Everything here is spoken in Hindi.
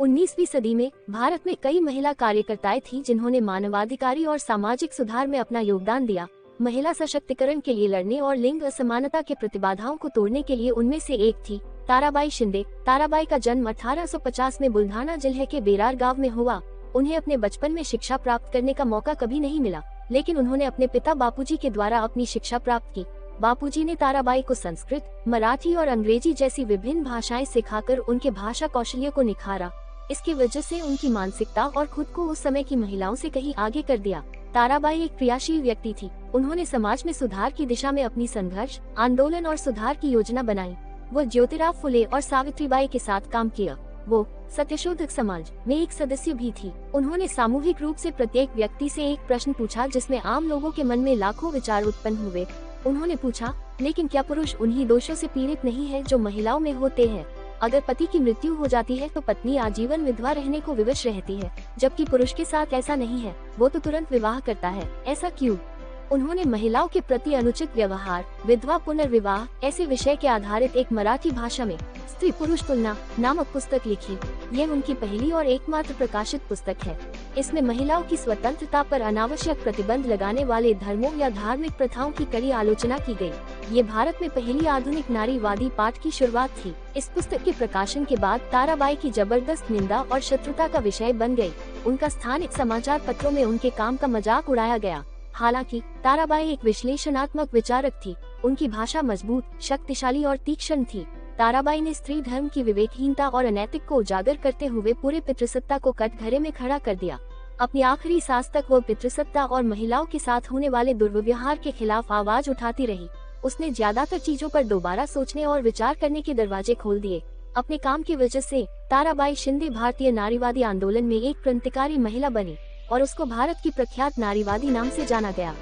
19वीं सदी में भारत में कई महिला कार्यकर्ताएं थीं जिन्होंने मानवाधिकारी और सामाजिक सुधार में अपना योगदान दिया। महिला सशक्तिकरण के लिए लड़ने और लिंग असमानता के प्रतिबाधाओं को तोड़ने के लिए उनमें से एक थी ताराबाई शिंदे। ताराबाई का जन्म 1850 में बुल्ढाना जिले के बेरार गांव में हुआ। उन्हें अपने बचपन में शिक्षा प्राप्त करने का मौका कभी नहीं मिला, लेकिन उन्होंने अपने पिता बापूजी के द्वारा अपनी शिक्षा प्राप्त की। बापूजी ने ताराबाई को संस्कृत, मराठी और अंग्रेजी जैसी विभिन्न भाषाएं सिखाकर उनके भाषा कौशल्य को निखारा। इसकी वजह से उनकी मानसिकता और खुद को उस समय की महिलाओं से कहीं आगे कर दिया। ताराबाई एक क्रियाशील व्यक्ति थी। उन्होंने समाज में सुधार की दिशा में अपनी संघर्ष, आंदोलन और सुधार की योजना बनाई। वो ज्योतिराव फुले और सावित्रीबाई के साथ काम किया। वो सत्यशोधक समाज में एक सदस्य भी थी। उन्होंने सामूहिक रूप से प्रत्येक व्यक्ति से एक प्रश्न पूछा जिसमें आम लोगों के मन में लाखों विचार उत्पन्न हुए। उन्होंने पूछा, लेकिन क्या पुरुष उन्हीं दोषों से पीड़ित नहीं है जो महिलाओं में होते हैं? अगर पति की मृत्यु हो जाती है तो पत्नी आजीवन विधवा रहने को विवश रहती है, जबकि पुरुष के साथ ऐसा नहीं है, वो तो तुरंत विवाह करता है। ऐसा क्यों? उन्होंने महिलाओं के प्रति अनुचित व्यवहार, विधवा पुनर्विवाह ऐसे विषय के आधारित एक मराठी भाषा में स्त्री पुरुष तुलना नामक पुस्तक लिखी। यह उनकी पहली और एकमात्र प्रकाशित पुस्तक है। इसमें महिलाओं की स्वतंत्रता पर अनावश्यक प्रतिबंध लगाने वाले धर्मों या धार्मिक प्रथाओं की कड़ी आलोचना की गई। ये भारत में पहली आधुनिक नारीवादी पाठ की शुरुआत थी। इस पुस्तक के प्रकाशन के बाद ताराबाई की जबरदस्त निंदा और शत्रुता का विषय बन गई। उनका स्थानिक समाचार पत्रों में उनके काम का मजाक उड़ाया गया। हालांकि ताराबाई एक विश्लेषणात्मक विचारक थी। उनकी भाषा मजबूत, शक्तिशाली और तीक्ष्ण थी। ताराबाई ने स्त्री धर्म की विवेकहीनता और अनैतिक को उजागर करते हुए पूरे पितृसत्ता को कटघरे में खड़ा कर दिया। अपनी आखिरी सांस तक वो पितृसत्ता और महिलाओं के साथ होने वाले दुर्व्यवहार के खिलाफ आवाज उठाती रही। उसने ज्यादातर चीजों पर दोबारा सोचने और विचार करने के दरवाजे खोल दिए। अपने काम की वजह से ताराबाई शिंदे भारतीय नारीवादी आंदोलन में एक क्रांतिकारी महिला बनी और उसको भारत की प्रख्यात नारीवादी नाम से जाना गया।